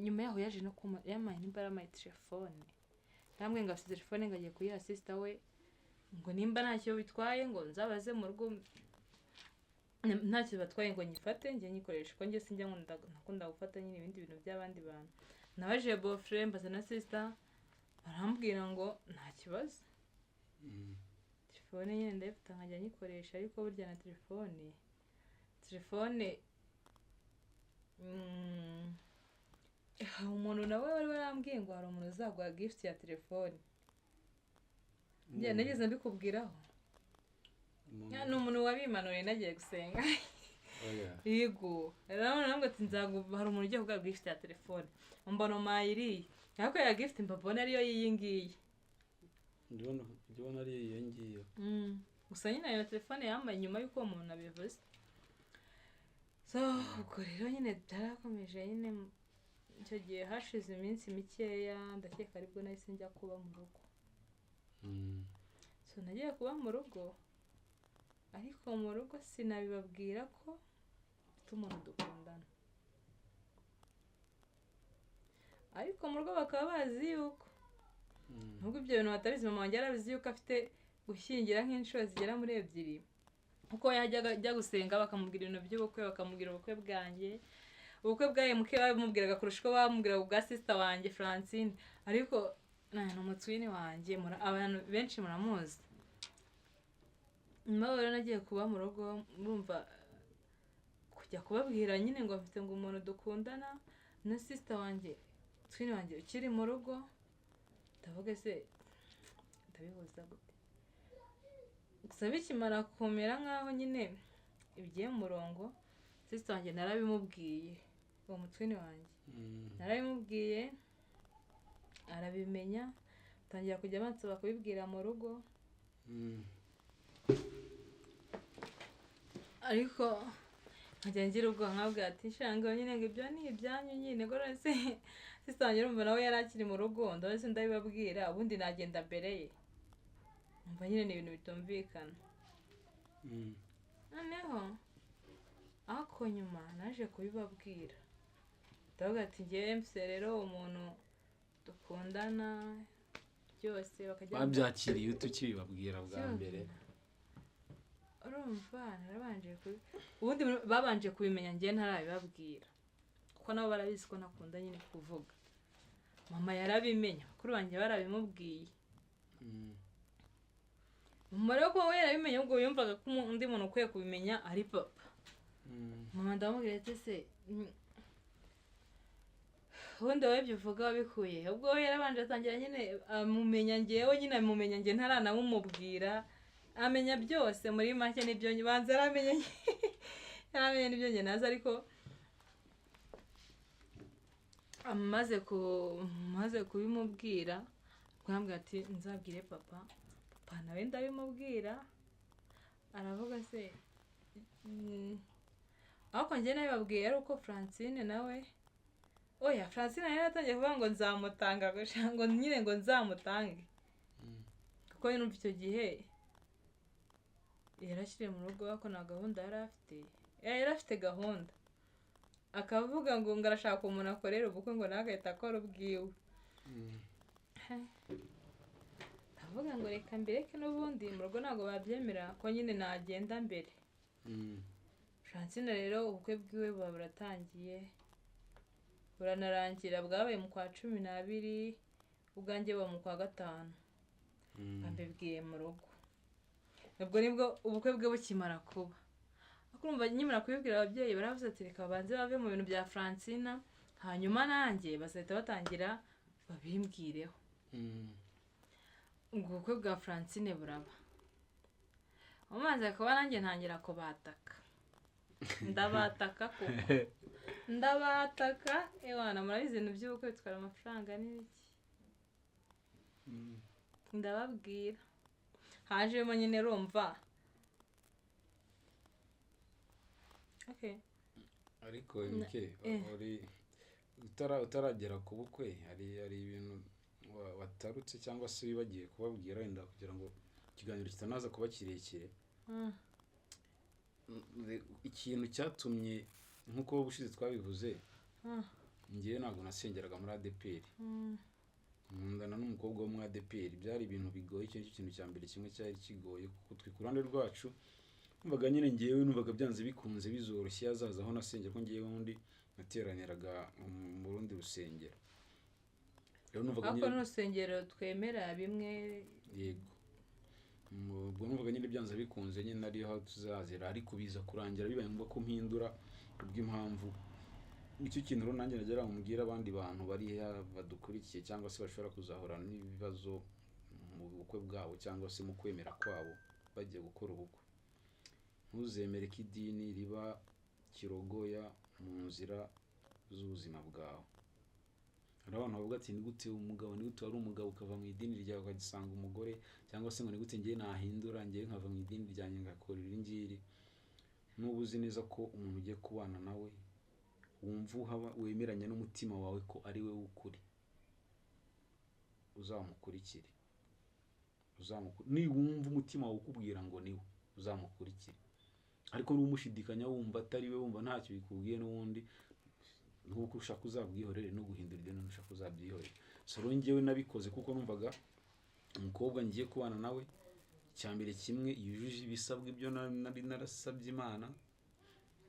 nyuma yaho yaje no yamaye nimba yaramaye telefone. Yambwiye ngo afite telefone ngo agiye kuyiha sister we, ngo nimba ntacyo bitwaye ngo nzabaze mu rugo ntacyo batwaye ngo nyifate njye nyikoresha, ko njye sinjya nakunda gufata nyine ibindi bintu by'abandi bantu. Nabaje boyfriend mbaza na sister, barambwira ngo nta kibazo. Telefone nyine ndayifite nkajya nyikoresha, ariko burya na telefone umuntu nawe wari warambwiye ngo hari umuntu uzaguha gift ya telefone. Njye nageze mbikubwiraho. Ni umuntu wabimanuriye nagiye gusenga. Yego. Rero nambwe ati hari umuntu ugiye kuguha gift ya telefone. Mbona mayiri. Ariko ya gift mbabona ariyo yiyingiye. Ndibona ari yiyingiye. Gusa nyine iyo telefone yambaye nyuma yuko umuntu abivuze. So ubwo rero nyine byarakomeje nyine icyo gihe hashize iminsi mikeya, ndakeka aribwo nahise njya kuba mu rugo. So nagiye kuba mu rugo, ariko mu rugo sinabibabwira ko mfite umuntu dukundana. Ariko mu rugo bakaba bazi yuko nubwo ibyo bintu batabizi, mama wanjye yarabizi yuko afite gushyingira nk'inshuro zigera muri 2. Uko yajya gusenga bakamubwira ibintu by'ubukwe, bakamubwira ubukwe bwanjye, ubukwe bwa MK babimubwiraga kurusha uko bamubwiraga ubwa sister wanjye Francine, ariko ni umutswini wanjye abantu benshi muramuzi. Nyuma rero nagiye kuba mu rugo, murumva kujya kubabwira nyine ngo mfite ngo umuntu dukundana na sister wanjye twini wanjye ukiri mu rugo, ndavuga se ndabihuza gute. Gusa bikimara kumera nkaho nyine ibigiye mu murongo, sister wanjye narabimubwiye, uwo mutwini wanjye narabimubwiye arabimenya, tangira kujya bansaba kubibwira mu rugo. Ariko nkajya ngira ubwo nkabwira ati shanga nyine ngo ibyo ni ibyanyu nyine gore se sister wanjye urumva nawe yari akiri mu rugo, ndabese ndabibabwira ubundi nagenda mbere ye. Umva nyine ni ibintu bitumvikana. Noneho ako nyuma naje kubibabwira, ndavuga ati ngewe mfise rero umuntu dukundana byose, bakajya babyakiriye utukibibabwira bwa mbere. Urumva narabanje ubundi babanje kubimenya ngiye ntarabibabwira, kuko nabo barabizi ko nakunda nyine kuvuga. Mama yarabimenya, bakuru banjye barabimubwiye. Mama rero ko we yarabimenya, ubwo yumvaga ko undi muntu ukwiye kubimenya ari papa. Mama ndamubwira ati se ubundi wowe ibyo uvuga wabikuye, ubwo we yarabanje atangira nyine amumenya ngewe, nyine amumenya nge ntaranamumubwira, amenya byose muri make n'ibyo banza yaramenye yaramenye n'ibyo nge nazi. Ariko maze kubimubwira twambwira ati nzabwire papa nawe ndabimubwira. Aravuga se ariko njye nabibabwiye ari uko Francine nawe oya Francine yari atangiye kuvuga ngo nzamutanga, ngo nyine ngo nzamutange, kuko numva icyo gihe yarashyiriye mu rugo ko nta gahunda yari afite gahunda, akavuga ngo arashaka umuntu akorera ubukwe ngo nawe agahita akora ubwiwe. Ndavuga ngo reka mbireke, n'ubundi mu rugo ntabwo babyemera ko nyine nagenda mbere. Francine rero ubukwe bwiwe buba buratangiye buranarangira, bwabaye mu kwa 12, ubwanjye buba mu kwa 5. Bambibwiye mu rugo, ubwo nibwo ubukwe bwe bukimara kuba. Akumva nyimara kubibwira ababyeyi baravuze ati reka banze bave mu bintu bya Francine, hanyuma nanjye bazahita batangira babimbwireho. Ubwo ubukwe bwa Francine buraba, umaze kuba nanjye ntangira kubataka, ndabataka kuko ndabataka ewana murabizi ibintu by'ubukwe bitwara amafaranga n'iki. Ndababwira hajemo nyine rumva okay. Ariko imike uri utaragera ku bukwe hari ibintu watarutse cyangwa se wibagiye kubabwira wenda kugira ngo ikiganiro kitanaza kuba kirekire. Ikintu cyatumye nkuko ubushize twabivuze, ngiye ntabwo nasengeraga muri ADPR, nkundana n'umukobwa wo muri ADPR, byari ibintu bigoye. Ikintu cya mbere kimwe cyari kigoye kuko twikurande rwacu numvaga nyine ngewe numvaga byanze bikunze bizoroshye azaza aho nasengera, ko ngewe undi nateraniraga mu rundi rusengero. Rero numvaga nyine ako n'urusengero twemera bimwe, yego ubwo numvaga nyine byanze bikunze nyine ari aho tuzazera, ariko biza kurangira bibaye ngombwa ko mpindura kubw'impamvu. Icyo kintu rero nanjye nagera mubwira abandi bantu bari badukurikiye cyangwa se bashobora kuzahura n'ibibazo mu bukwe bwabo cyangwa se mu kwemera kwabo bagiye gukora ubukwe. Ntuzemere ko idini riba kirogoya mu nzira z'ubuzima bwawe. Hari abantu bavuga ati ni gute umugabo, ni gute wari umugabo ukava mu idini ryawe ukagisanga umugore, cyangwa se ngo ni gute ngiye nahindura ngiye nkava mu idini ryanjye ngakorera ingiri. Nubuzi neza ko umuntu ugiye kubana nawe wumva wemeranya n'umutima wawe ko ari we w'ukuri, uzamukurikire. Ni wumva umutima wawe ukubwira ngo niwe, uzamukurikire. Ariko n'umushidikanya wumva atari we, wumva ntacyo bikubwiye n'ubundi, nuko ushaka uzabwihorere no guhindura idini ushaka uzabyihorere. So rero ngewe nabikoze kuko numvaga umukobwa ngiye kubana nawe cyambere kimwe yujuje ibisabwa ibyo nari narasabye Imana.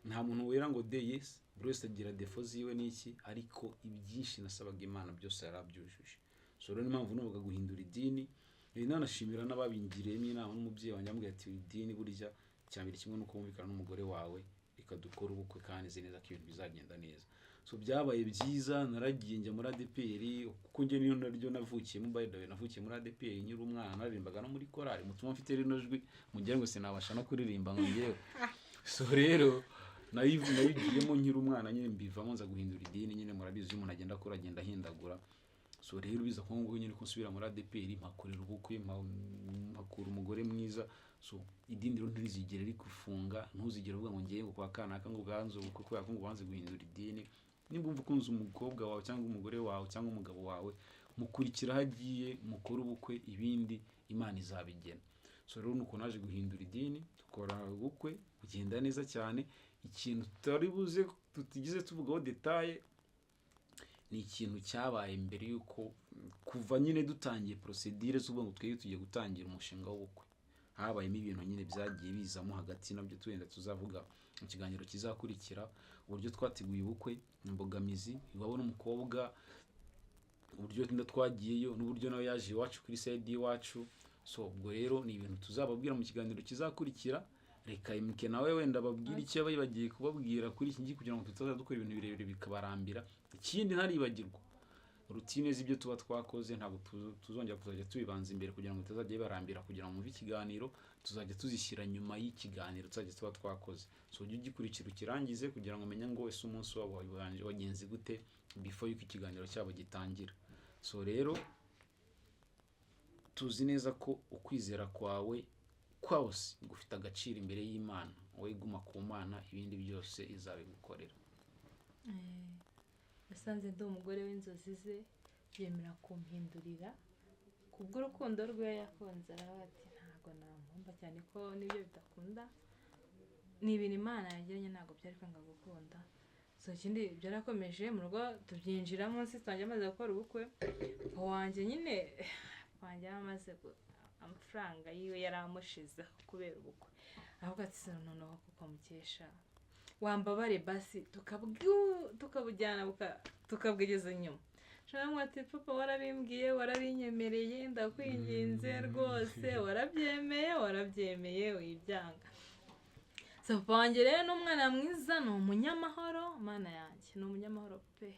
Nta muntu wera ngo de yes, buri wese agira defo ziwe n'iki, ariko ibyinshi nasabaga Imana byose yarabyujuje. So rero impamvu nuvuga guhindura idini, nanashimira n'ababingiriyemo inama n'umubyeyi wanjye ambwira ati idini burya cyambere kimwe no kumvikana n'umugore wawe reka dukora ubukwe kandi nzi neza ko ibintu bizagenda neza. So byabaye byiza, naragiye njya muri ADPR kuko njye niyo naryo navukiyemo, by the way navukiye muri ADPR nkiri umwana, naririmbaga no muri korali, mutuma mfite rino jwi mugira ngo sinabasha no kuririmba ngo ngewe. So rero nayigiyemo nkiri umwana nyine mbivamo nza guhindura idini, nyine murabizi umuntu agenda akora agenda ahindagura. So rero biza ko ngo nyine ko nsubira muri ADPR mpakorera ubukwe, mpakura umugore mwiza. So idini rero ntirizigere rikufunga, ntuzigere uvuga ngo ngiye ngo kwa kanaka ngo ganze ubukwe kubera ko ngo banze guhindura idini. Nimba umva ukunze umukobwa wawe cyangwa umugore wawe cyangwa umugabo wawe, mukurikira hagiye mukora ubukwe, ibindi Imana izabigena. So rero nuko naje guhindura idini, dukora ubukwe kugenda neza cyane. Ikintu tutari buze tutigize tuvugaho detaye ni ikintu cyabaye mbere yuko kuva nyine dutangiye procedure z'ubwo ngo tweye tugiye gutangira umushinga w'ubukwe, habayemo ibintu nyine byagiye bizamo hagati, nabyo twenda tuzavuga mu kiganiro kizakurikira, uburyo twateguye ubukwe, imbogamizi iwabo n'umukobwa, uburyo tinda twagiyeyo n'uburyo nawe yaje iwacu kuri side iwacu. So ubwo rero ni ibintu tuzababwira mu kiganiro kizakurikira. Reka imke nawe wenda babwira icyo bagiye kubabwira kuri iki ngiki kugira ngo tutaza dukora ibintu birebire bikabarambira. Ikindi ntaribagirwa routine z'ibyo tuba twakoze, ntabwo tuzongera kuzajya tubibanza imbere kugira ngo tutazajya barambira, kugira ngo mumve ikiganiro tuzajya tuzishyira nyuma y'ikiganiro tuzajya tuba twakoze. So ujye ugikurikira ukirangize kugira ngo umenye ngo ese umunsi wabo wagenze gute before yuko ikiganiro cyabo gitangira. So rero tuzi neza ko ukwizera kwawe kwose gufite agaciro imbere y'Imana, wowe guma ku Mana, ibindi byose izabigukorera. Yasanze ndi umugore w'inzozi ze, yemera kumpindurira kubw'urukundo rwe yakunze, aravuga ati ntago nampomba cyane ko nibyo bidakunda, ni ibintu Imana yagiranye ntago byari kwanga gukunda. So ikindi byarakomeje mu rugo tubyinjiramo, sitangiye amaze gukora ubukwe, wanjye nyine wanjye amaze amafaranga yiwe yaramushize kubera ubukwe, ahubwo ati noneho kuko mukesha wambabare basi tukabujyana tukabwigeza inyuma. Shama ati papa warabimbwiye, warabinyemereye, ndakwinginze rwose, warabyemeye uyibyanga. So papa wanjye rero n'umwana mwiza, ni umunyamahoro, Mana yanjye ni umunyamahoro pe.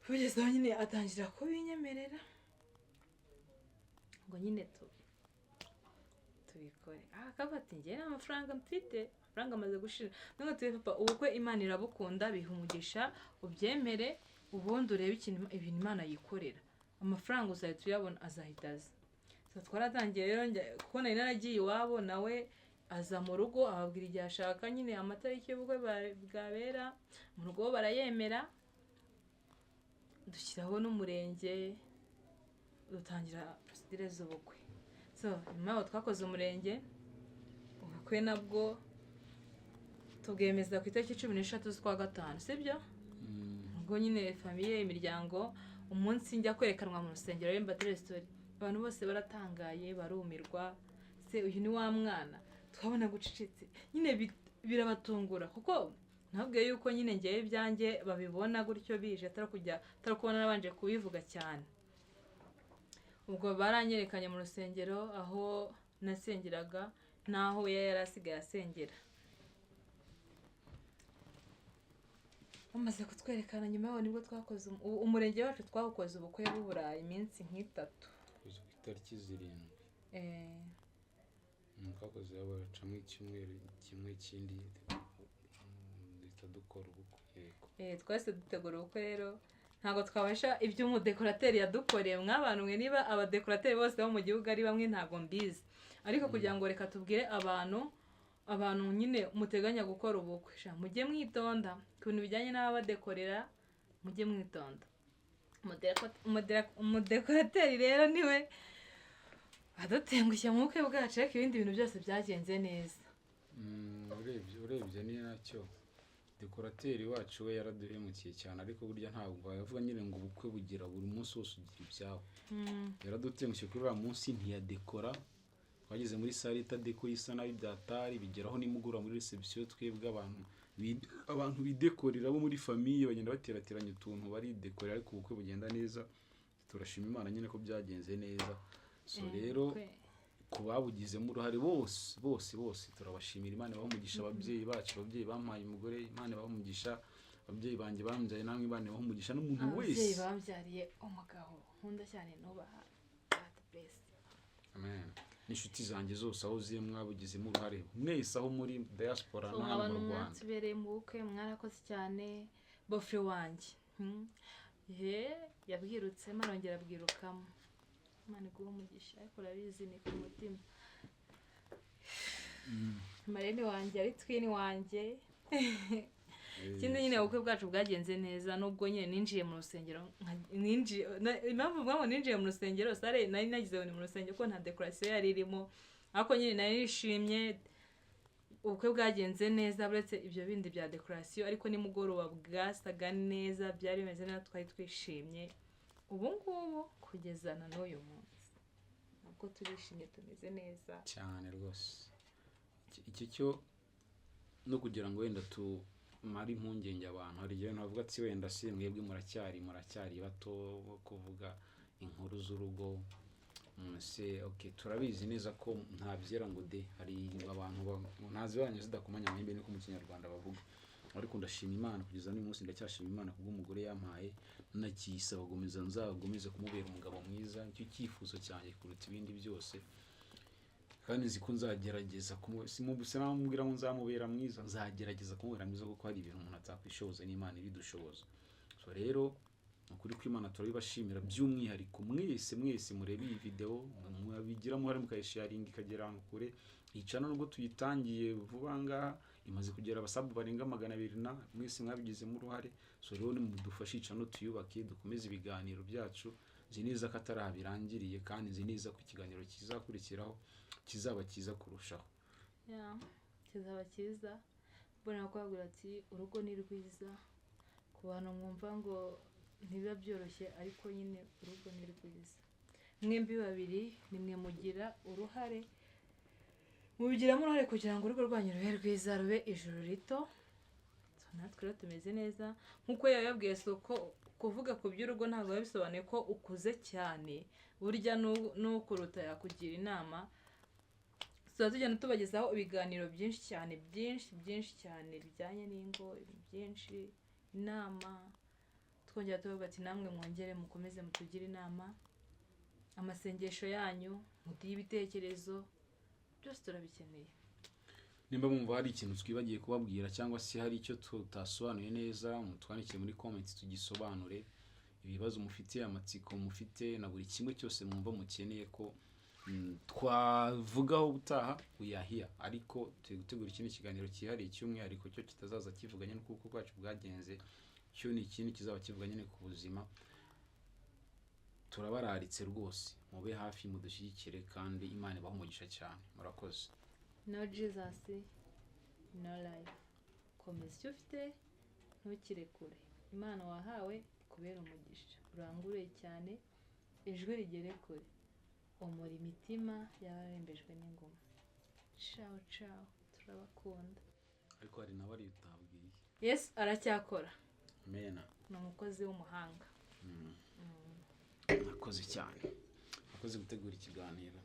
Kugeza aho nyine atangira kubinyemerera ngo nyine tubikore. Akavuga ati njye nta mafaranga mfite, amafaranga amaze gushira, none tuwe papa ubukwe Imana irabukunda, biha umugisha ubyemere, ubundi urebe ibintu Imana yikorera, amafaranga uzahita uyabona azahita aza. So twaratangiye rero kuko nari naragiye iwabo, nawe aza mu rugo ababwira igihe ashaka nyine amatariki y'ubukwe bwabera, mu rugo barayemera, dushyiraho n'umurenge, dutangira procedure z'ubukwe. So nyuma twakoze umurenge, ubukwe nabwo tubwemeza ku itariki 13 z'ukwa gatanu, sibyo? Ubwo nyine famille, imiryango, umunsi njya kwerekanwa mu rusengero y'Imbatire Story, abantu bose baratangaye barumirwa, se uyu ni wa mwana twabona gucicitse, nyine birabatungura kuko ntabwiye yuko nyine ngiye ibyanjye babibona gutyo bije atarakubona nabanje kubivuga cyane. Ubwo baranyerekanye mu rusengero aho nasengeraga naho yarasigaye asengera. Bamaze kutwerekana nyuma yaho nibwo twakoze umurenge wacu, twakoze ubukwe bw'Uburayi iminsi nk'itatu. Kuzo itariki 7. Twakoze abacamwe icyumweru kimwe kindi dukora ubukwe. Twese dutegura ubukwe rero ntago twabasha ibyo umudekorateri yadukoreye. Mwabantu mwe niba abadekorateri bose bo mu gihugu ari bamwe ntago mbizi, ariko kugira ngo reka tubwire abantu nyine muteganya gukora ubukwe, mujye mwitonda ku bintu bijyanye n'abadekorera, mujye mwitonda. Umudekorateri rero niwe adutengushye mu bukwe bwacu, ariko ibindi bintu byose byagenze neza. Urebye ni nacyo dekorateri wacu we yaraduhemukiye cyane, ariko burya ntabwo yavuga nyine ngo ubukwe bugira buri munsi wose ugira ibyawe. Yaradutengushye kuri uriya munsi ntiyadekora, twageze muri sale itadeko isa nabi byatari, bigeraho nimugura muri reception twebwe abantu abantu bidekorera bo muri famiye bagenda baterateranya utuntu baridekorera ariko ubukwe bugenda neza. Turashima Imana nyine ko byagenze neza. So rero ku babugizemo uruhare bose turabashimira. Imana ibahe ababyeyi bacu, ababyeyi bampaye umugore, Imana ibahe umugisha, ababyeyi banjye bambyaye namwe, Imana ibahe umugisha n'umuntu wese. Ababyeyi bambyariye umugabo nkunda cyane nubaha. God bless. Amen. N'inshuti zanjye zose aho ziri mwabugizemo uruhare mwese aho muri diaspora n'ahantu mu Rwanda. Tubereye mu bukwe mwarakoze cyane. Bofre wanjye yabwirutse marongera abwirukamo. Imana iguhe umugisha ariko urabizi ni ku mutima. Marene wanjye ari twini wanjye. Ikindi nyine ubukwe bwacu bwagenze neza nubwo nyine ninjiye mu rusengero impamvu mwamo ninjiye mu rusengero sare nari nagize mu rusengero ko nta decoration yari irimo ariko nyine nari nishimye. Ubukwe bwagenze neza buretse ibyo bindi bya decoration ariko nimugoroba bwasaga neza byari bimeze neza twari twishimye. Ubu ngubu kugeza na n'uyu munsi ubwo turishimye tumeze neza cyane rwose. Iki cyo no kugira ngo wenda mari impungenge abantu hari igihe navuga ati wenda si mwebwe muracyari bato bo kuvuga inkuru z'urugo. Okay, turabizi neza ko nta byera ngo de hari abantu ntazi banyu zidakomanya amahembe niko mu Kinyarwanda bavuga. Ariko ndashima Imana kugeza n'uyu munsi ndacyashima Imana kubwo umugore yampaye nakiyisaba nzagomeze kumubera umugabo mwiza. Icyo cyifuzo cyanjye kuruta ibindi byose kandi nzi ko nzagerageza sinamubwira ngo nzamubera mwiza, nzagerageza kumubera mwiza kuko hari ibintu umuntu atakwishoboza n'Imana ibidushoboza. So rero ukuri kw'Imana turabibashimira by'umwihariko mwese murebe iyi video mwabigiramo hari mukayisharinga ikagera kure. Icana nubwo tuyitangiye vuba ngaha imaze kugera abasabu barenga 200 mwese mwabigizemo uruhare. So rero nimudufashe icano tuyubake dukomeze ibiganiro byacu. Nzi neza ko atarabirangiriye kandi nzi neza ko ikiganiro kizakurikiraho kizaba kiza kurushaho. Kizaba kiza. Mbona kwagura ati urugo ni rwiza ku bantu mwumva ngo ntibiba byoroshye ariko nyine urugo ni rwiza. Mwembi babiri nimwe mugira uruhare mubigiramo uruhare kugira ngo urugo rwanyu rube rwiza rube ijuru rito. Natwe rero tumeze neza nkuko yababwiye soko kuvuga ku by'urugo ntabwo bisobanuye ko ukuze cyane burya n'ukuruta yakugira inama. Tuzajya tubagezaho ibiganiro byinshi cyane bijyanye n'ingo byinshi inama. Twongera tuvuga ati namwe mwongere mukomeze mutugire inama. Amasengesho yanyu mudiye ibitekerezo byose turabikeneye. Nimba mumva hari ikintu twibagiye kubabwira cyangwa se hari icyo tutasobanuye neza mutwandikire muri comments tugisobanure. Ibibazo mufite, amatsiko mufite na buri kimwe cyose mwumva mukeneye ko twavugaho gutaha uyahia. Ariko turi gutegura ikindi kiganiro cyihariye cy'umwihariko cyo kitazaza kivuganye n'uko kwacu bwagenze. Cyo ni ikindi kizaba kivuga nyine ku buzima. Turabararitse rwose mube hafi mudushyigikire kandi Imana ibahe umugisha cyane. Murakoze. No Jesus, no life. Komeza icyo ufite ntukire kure. Imana wahawe kubera umugisha. Urangure cyane ijwi rigere kure. Umura imitima y'abarembejwe n'ingoma. Ciao ciao. Turabakunda. Ariko hari nabari utabwiye. Yes, aracyakora. Amen. Ni umukozi w'umuhanga. Nakoze cyane. Nakoze gutegura ikiganiro.